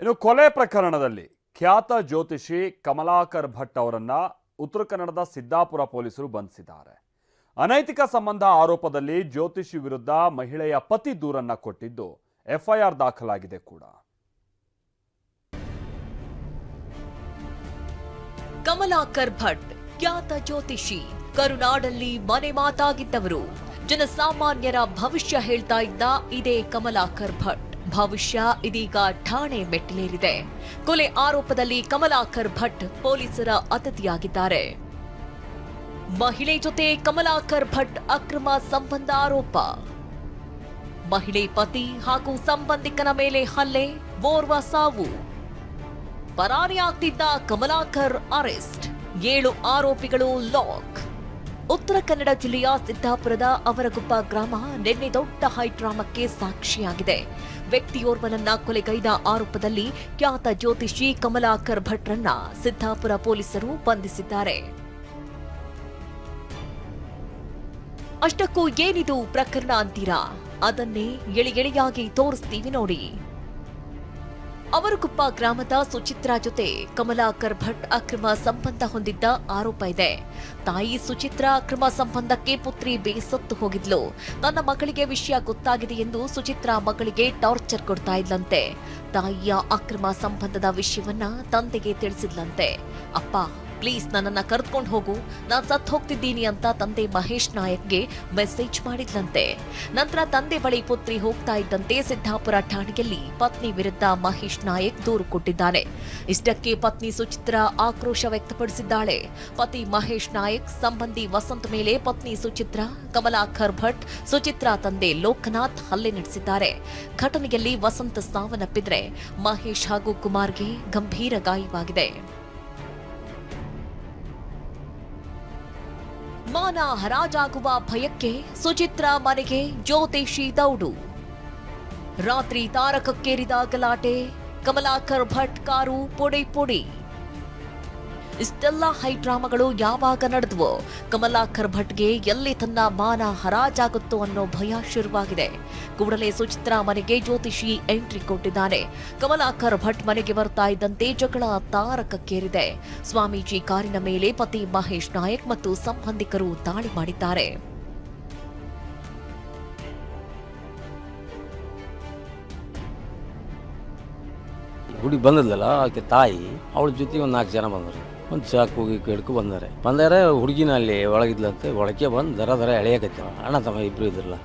ಇನ್ನು ಕೊಲೆ ಪ್ರಕರಣದಲ್ಲಿ ಖ್ಯಾತ ಜ್ಯೋತಿಷಿ ಕಮಲಾಕರ್ ಭಟ್ ಅವರನ್ನ ಉತ್ತರ ಕನ್ನಡದ ಸಿದ್ದಾಪುರ ಪೊಲೀಸರು ಬಂಧಿಸಿದ್ದಾರೆ. ಅನೈತಿಕ ಸಂಬಂಧ ಆರೋಪದಲ್ಲಿ ಜ್ಯೋತಿಷಿ ವಿರುದ್ಧ ಮಹಿಳೆಯ ಪತಿ ದೂರನ್ನ ಕೊಟ್ಟಿದ್ದು ಎಫ್ಐಆರ್ ದಾಖಲಾಗಿದೆ ಕೂಡ. ಕಮಲಾಕರ್ ಭಟ್ ಖ್ಯಾತ ಜ್ಯೋತಿಷಿ, ಕರುನಾಡಲ್ಲಿ ಮನೆ ಮಾತಾಗಿದ್ದವರು. ಜನಸಾಮಾನ್ಯರ ಭವಿಷ್ಯ ಹೇಳ್ತಾ ಇದ್ದ ಇದೇ ಕಮಲಾಕರ್ ಭಟ್. ಭವಿಷ್ಯ ಇದೀಗ ಠಾಣೆ ಮೆಟ್ಟಿಲೇರಿದೆ. ಕೊಲೆ ಆರೋಪದಲ್ಲಿ ಕಮಲಾಕರ್ ಭಟ್ ಪೊಲೀಸರ ಅತಿಥಿಯಾಗಿದ್ದಾರೆ. ಮಹಿಳೆ ಜೊತೆ ಕಮಲಾಕರ್ ಭಟ್ ಅಕ್ರಮ ಸಂಬಂಧ ಆರೋಪ. ಮಹಿಳೆ ಪತಿ ಹಾಗೂ ಸಂಬಂಧಿಕನ ಮೇಲೆ ಹಲ್ಲೆ, ಓರ್ವ ಸಾವು. ಪರಾರಿಯಾಗ್ತಿದ್ದ ಕಮಲಾಕರ್ ಅರೆಸ್ಟ್, 7 ಆರೋಪಿಗಳು ಲಾಕ್. ಉತ್ತರ ಕನ್ನಡ ಜಿಲ್ಲೆಯ ಸಿದ್ದಾಪುರದ ಅವರಗುಪ್ಪ ಗ್ರಾಮ ನಿನ್ನೆ ದೊಡ್ಡ ಹೈಡ್ರಾಮಕ್ಕೆ ಸಾಕ್ಷಿಯಾಗಿದೆ. ವ್ಯಕ್ತಿಯೋರ್ವನನ್ನ ಕೊಲೆಗೈದ ಆರೋಪದಲ್ಲಿ ಖ್ಯಾತ ಜ್ಯೋತಿಷಿ ಕಮಲಾಕರ್ ಭಟ್ರನ್ನ ಸಿದ್ದಾಪುರ ಪೊಲೀಸರು ಬಂಧಿಸಿದ್ದಾರೆ. ಅಷ್ಟಕ್ಕೂ ಏನಿದು ಪ್ರಕರಣ ಅಂತೀರಾ? ಅದನ್ನೇ ಎಳೆಯಾಗಿ ತೋರಿಸ್ತೀವಿ ನೋಡಿ. ಅವರಗುಪ್ಪ ಗ್ರಾಮದ ಸುಚಿತ್ರಾ ಜೊತೆ ಕಮಲಾಕರ್ ಭಟ್ ಅಕ್ರಮ ಸಂಬಂಧ ಹೊಂದಿದ್ದ ಆರೋಪ ಇದೆ. ತಾಯಿ ಸುಚಿತ್ರಾ ಅಕ್ರಮ ಸಂಬಂಧಕ್ಕೆ ಪುತ್ರಿ ಬೇಸತ್ತು ಹೋಗಿದ್ಲು. ತನ್ನ ಮಗಳಿಗೆ ವಿಷಯ ಗೊತ್ತಾಗಿದೆ ಎಂದು ಸುಚಿತ್ರಾ ಮಗಳಿಗೆ ಟಾರ್ಚರ್ ಕೊಡ್ತಾ ಇದ್ಲಂತೆ. ತಾಯಿಯ ಅಕ್ರಮ ಸಂಬಂಧದ ವಿಷಯವನ್ನ ತಂದೆಗೆ ತಿಳಿಸಿದ್ಲಂತೆ. ಅಪ್ಪ ಪ್ಲೀಸ್ ನನ್ನನ್ನ ಕರೆದುಕೊಂಡು ಹೋಗು, ನಾನು ಸತ್ತು ಹೋಗ್ತಿದ್ದೀನಿ ಅಂತ ತಂದೆ ಮಹೇಶ್ ನಾಯಕ್ಗೆ ಮೆಸೇಜ್ ಮಾಡಿದ್ಲಂತೆ. ನಂತರ ತಂದೆ ಬಳಿ ಪುತ್ರಿ ಹೋಗ್ತಾ ಇದ್ದಂತೆ ಸಿದ್ದಾಪುರ ಠಾಣೆಯಲ್ಲಿ ಪತ್ನಿ ವಿರುದ್ಧ ಮಹೇಶ್ ನಾಯಕ್ ದೂರು ಕೊಟ್ಟಿದ್ದಾನೆ. ಇಷ್ಟಕ್ಕೆ ಪತ್ನಿ ಸುಚಿತ್ರಾ ಆಕ್ರೋಶ ವ್ಯಕ್ತಪಡಿಸಿದ್ದಾಳೆ. ಪತಿ ಮಹೇಶ್ ನಾಯಕ್ ಸಂಬಂಧಿ ವಸಂತ್ ಮೇಲೆ ಪತ್ನಿ ಸುಚಿತ್ರಾ, ಕಮಲಾಕರ್ ಭಟ್, ಸುಚಿತ್ರಾ ತಂದೆ ಲೋಕನಾಥ್ ಹಲ್ಲೆ ನಡೆಸಿದ್ದಾರೆ. ಘಟನೆಯಲ್ಲಿ ವಸಂತ್ ಸಾವನ್ನಪ್ಪಿದ್ರೆ ಮಹೇಶ್ ಹಾಗೂ ಕುಮಾರ್ಗೆ ಗಂಭೀರ ಗಾಯವಾಗಿದೆ. ಮಾನ ಹರಾಜಾಗುವ ಭಯಕ್ಕೆ ಸುಚಿತ್ರಾ ಮನೆಗೆ ಜ್ಯೋತಿಷಿ ದೌಡು. ರಾತ್ರಿ ತಾರಕಕ್ಕೇರಿದ ಗಲಾಟೆ, ಕಮಲಾಕರ್ ಭಟ್ ಕಾರು ಪೊಡಿ ಪೊಡಿ. ಇಷ್ಟೆಲ್ಲ ಹೈಡ್ರಾಮಗಳು ಯಾವಾಗ ನಡೆದವೋ? ಕಮಲಾಕರ್ ಭಟ್ಗೆ ಎಲ್ಲಿ ತನ್ನ ಮಾನ ಹರಾಜಾಗುತ್ತೋ ಅನ್ನೋ ಭಯ ಶುರುವಾಗಿದೆ. ಕೂಡಲೇ ಸುಚಿತ್ರಾ ಮನೆಗೆ ಜ್ಯೋತಿಷಿ ಎಂಟ್ರಿ ಕೊಟ್ಟಿದ್ದಾನೆ. ಕಮಲಾಕರ್ ಭಟ್ ಮನೆಗೆ ಬರ್ತಾ ಇದ್ದಂತೆ ಜಗಳ ತಾರಕಕ್ಕೇರಿದೆ. ಸ್ವಾಮೀಜಿ ಕಾರಿನ ಮೇಲೆ ಪತಿ ಮಹೇಶ್ ನಾಯಕ್ ಮತ್ತು ಸಂಬಂಧಿಕರು ದಾಳಿ ಮಾಡಿದ್ದಾರೆ. ಹುಡುಗಿ ಬಂದದ್ಲಲ್ಲ, ಆಕೆ ತಾಯಿ ಅವಳ ಜೊತೆ ಒಂದು 4 ಜನ ಬಂದರು. ಒಂದು ಚಾಕು ಹಿಡ್ಕೊ ಬಂದಾರೆ. ಹುಡುಗಿನ ಅಲ್ಲಿ ಒಳಗಿದ್ಲಂತೆ. ಒಳಗೆ ಬಂದು ದರ ಎಳೆಯಕೈತೆ. ಅಣ್ಣ ತಮ್ಮ ಇಬ್ಬರು ಇದ್ರಲ್ಲ,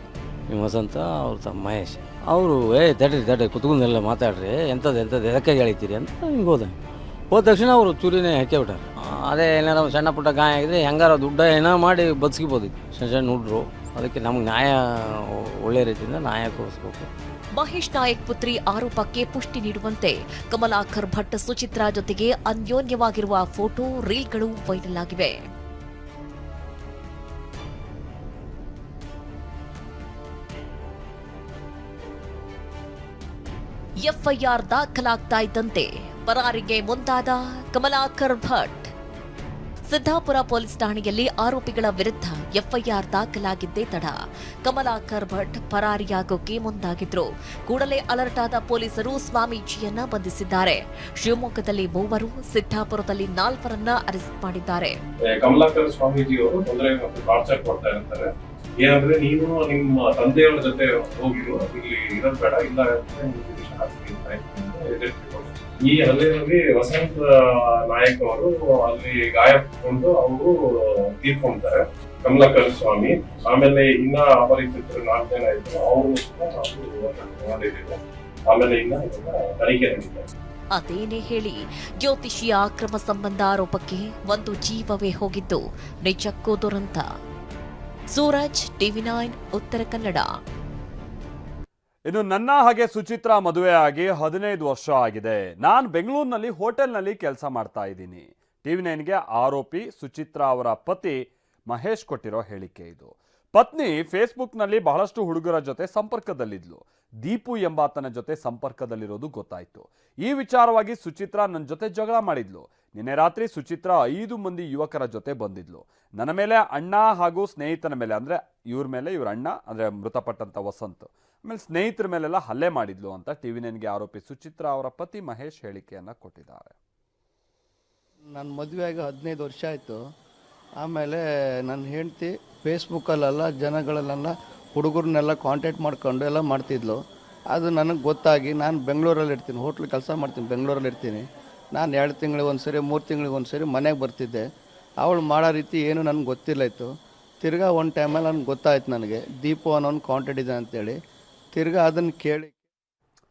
ನಿಮ್ಮ ವಸಂತ ಅವ್ರ ತಮ್ಮ ಮಹೇಶ್. ಅವರು ತಡ್ರಿ ಕುತ್ಕೊಂಡೆಲ್ಲ ಮಾತಾಡ್ರಿ, ಎಂಥದ್ದು ಎದಕ್ಕೆ ಎಳಿತೀರಿ ಅಂತ ಹಿಂಗೆ ಹೋದ ತಕ್ಷಣ ಅವರು ಚೂರಿನೇ ಹಾಕೇ ಬಿಟ್ಟಾರೆ. ಅದೇ ಏನಾರ ಸಣ್ಣ ಪುಟ್ಟ ಗಾಯ ಆಗಿದ್ರೆ ಹೆಂಗಾರ ದುಡ್ಡ ಏನೋ ಮಾಡಿ ಬದುಕಿಬೋದಿತ್ತು. ಸಣ್ಣ ಹುಡ್ರು. ಅದಕ್ಕೆ ನಮ್ಗೆ ನ್ಯಾಯ ಒಳ್ಳೆ ರೀತಿಯಿಂದ ನ್ಯಾಯ ಕೊಡಿಸ್ಬೇಕು. ಮಹೇಶ್ ನಾಯಕ್ ಪುತ್ರಿ ಆರೋಪಕ್ಕೆ ಪುಷ್ಟಿ ನೀಡುವಂತೆ ಕಮಲಾಕರ್ ಭಟ್ ಸುಚಿತ್ರಾ ಜೊತೆಗೆ ಅನ್ಯೋನ್ಯವಾಗಿರುವ ಫೋಟೋ, ರೀಲ್ಗಳು ವೈರಲ್ ಆಗಿವೆ. ಎಫ್ಐಆರ್ ದಾಖಲಾಗ್ತಾ ಇದ್ದಂತೆ ಪರಾರಿಗೆ ಮುಂದಾದ ಕಮಲಾಕರ್ ಭಟ್. ಸಿದ್ದಾಪುರ ಪೊಲೀಸ್ ಠಾಣೆಯಲ್ಲಿ ಆರೋಪಿಗಳ ವಿರುದ್ಧ ಎಫ್ಐಆರ್ ದಾಖಲಾಗಿದ್ದೇ ತಡ ಕಮಲಾಕರ್ ಭಟ್ ಪರಾರಿಯಾಗೋಕೆ ಮುಂದಾಗಿದ್ರು. ಕೂಡಲೇ ಅಲರ್ಟ್ ಆದ ಪೊಲೀಸರು ಸ್ವಾಮೀಜಿಯನ್ನ ಬಂಧಿಸಿದ್ದಾರೆ. ಶಿವಮೊಗ್ಗದಲ್ಲಿ 3, ಸಿದ್ದಾಪುರದಲ್ಲಿ 4ರನ್ನ ಅರೆಸ್ಟ್ ಮಾಡಿದ್ದಾರೆ. ಕಮಲಾಕರ್ ಸ್ವಾಮೀಜಿ ಅವರು ತೊಂದರೆ ಮತ್ತು ಟಾರ್ಚರ್ ಕೊಡ್ತಾ ಇರ್ತಾರೆ. ಏನಂದ್ರೆ ನೀನು ನಿಮ್ಮ ತಂದೆಯವರ ಜೊತೆ ಹೋಗಿರು, ಇಲ್ಲಿ ಇರೋದು ಬೇಡ, ಇಲ್ಲ ಈ ಹಲ್ಲೆಯಲ್ಲಿ ವಸಂತ್ ನಾಯಕ್ ಅವರು ಅಲ್ಲಿ ಗಾಯಗೊಂಡು ಅವರು ತೀರ್ಕೊಂತಾರೆ, ಕಮಲಾಕರ್ ಸ್ವಾಮಿ. ಆಮೇಲೆ ಇನ್ನ ಅಪರಿಚಿತರು 4 ಜನ ಇದ್ರು, ಅವರು ತಗೊಂಡಿದ್ರು. ಆಮೇಲೆ ಇನ್ನ ತನಿಖೆ ನಡೀತಾರೆ. ಅದೇನೇ ಹೇಳಿ, ಜ್ಯೋತಿಷಿಯ ಅಕ್ರಮ ಸಂಬಂಧ ಆರೋಪಕ್ಕೆ ಒಂದು ಜೀವವೇ ಹೋಗಿದ್ದು ನಿಜಕ್ಕೂ ದುರಂತ. ಸೂರಜ್, TV9 ಉತ್ತರ ಕನ್ನಡ. ಇನ್ನು ನನ್ನ ಹಾಗೆ ಸುಚಿತ್ರಾ ಮದುವೆ ಆಗಿ 15 ವರ್ಷ ಆಗಿದೆ. ನಾನು ಬೆಂಗಳೂರಿನಲ್ಲಿ ಹೋಟೆಲ್ನಲ್ಲಿ ಕೆಲಸ ಮಾಡ್ತಾ ಇದ್ದೀನಿ. TV9ಗೆ ಆರೋಪಿ ಸುಚಿತ್ರಾ ಅವರ ಪತಿ ಮಹೇಶ್ ಕೊಟ್ಟಿರೋ ಹೇಳಿಕೆ ಇದು. ಪತ್ನಿ ಫೇಸ್ಬುಕ್ನಲ್ಲಿ ಬಹಳಷ್ಟು ಹುಡುಗರ ಜೊತೆ ಸಂಪರ್ಕದಲ್ಲಿದ್ಲು. ದೀಪು ಎಂಬಾತನ ಜೊತೆ ಸಂಪರ್ಕದಲ್ಲಿರೋದು ಗೊತ್ತಾಯ್ತು. ಈ ವಿಚಾರವಾಗಿ ಸುಚಿತ್ರಾ ನನ್ನ ಜೊತೆ ಜಗಳ ಮಾಡಿದ್ಲು. ನಿನ್ನೆ ರಾತ್ರಿ ಸುಚಿತ್ರಾ 5 ಮಂದಿ ಯುವಕರ ಜೊತೆ ಬಂದಿದ್ಲು. ನನ್ನ ಮೇಲೆ, ಅಣ್ಣ ಹಾಗೂ ಸ್ನೇಹಿತನ ಮೇಲೆ, ಅಂದರೆ ಇವ್ರ ಮೇಲೆ, ಇವ್ರ ಅಣ್ಣ ಅಂದರೆ ಮೃತಪಟ್ಟಂತ ವಸಂತ್, ಆಮೇಲೆ ಸ್ನೇಹಿತರ ಮೇಲೆಲ್ಲ ಹಲ್ಲೆ ಮಾಡಿದ್ಲು ಅಂತ TV9ಗೆ ಆರೋಪಿ ಸುಚಿತ್ರಾ ಅವರ ಪತಿ ಮಹೇಶ್ ಹೇಳಿಕೆಯನ್ನು ಕೊಟ್ಟಿದ್ದಾರೆ. ನನ್ನ ಮದುವೆಯಾಗಿ 15 ವರ್ಷ ಆಯಿತು. ಆಮೇಲೆ ನನ್ನ ಹೆಂಡತಿ ಫೇಸ್ಬುಕ್ಕಲ್ಲೆಲ್ಲ ಜನಗಳನ್ನೆಲ್ಲ ಹುಡುಗರನ್ನೆಲ್ಲ ಕಾಂಟ್ಯಾಕ್ಟ್ ಮಾಡ್ಕೊಂಡು ಎಲ್ಲ ಮಾಡ್ತಿದ್ಲು. ಅದು ನನಗೆ ಗೊತ್ತಾಗಿ ನಾನು ಬೆಂಗಳೂರಲ್ಲಿ ಇರ್ತೀನಿ, ಹೋಟ್ಲ್ ಕೆಲಸ ಮಾಡ್ತೀನಿ, ಬೆಂಗಳೂರಲ್ಲಿ ಇರ್ತೀನಿ. ನಾನು 2 ತಿಂಗಳಿಗೆ ಒಂದು ಸರಿ 3 ತಿಂಗಳಿಗೆ ಒಂದು ಸರಿ ಮನೆಗೆ ಬರ್ತಿದ್ದೆ. ಅವಳು ಮಾಡೋ ರೀತಿ ಏನು ನನಗೆ ಗೊತ್ತಿಲ್ಲ ಇತ್ತು. ತಿರ್ಗಾ ಒಂದು ಟೈಮಲ್ಲಿ ನನಗೆ ಗೊತ್ತಾಯ್ತು, ನನಗೆ ದೀಪು ಅನ್ನೋನು ಕಾಂಟ್ಯಾಕ್ಟ್ ಇದೆ ಅಂತೇಳಿ. ತಿರ್ಗಾ ಅದನ್ನು ಕೇಳಿ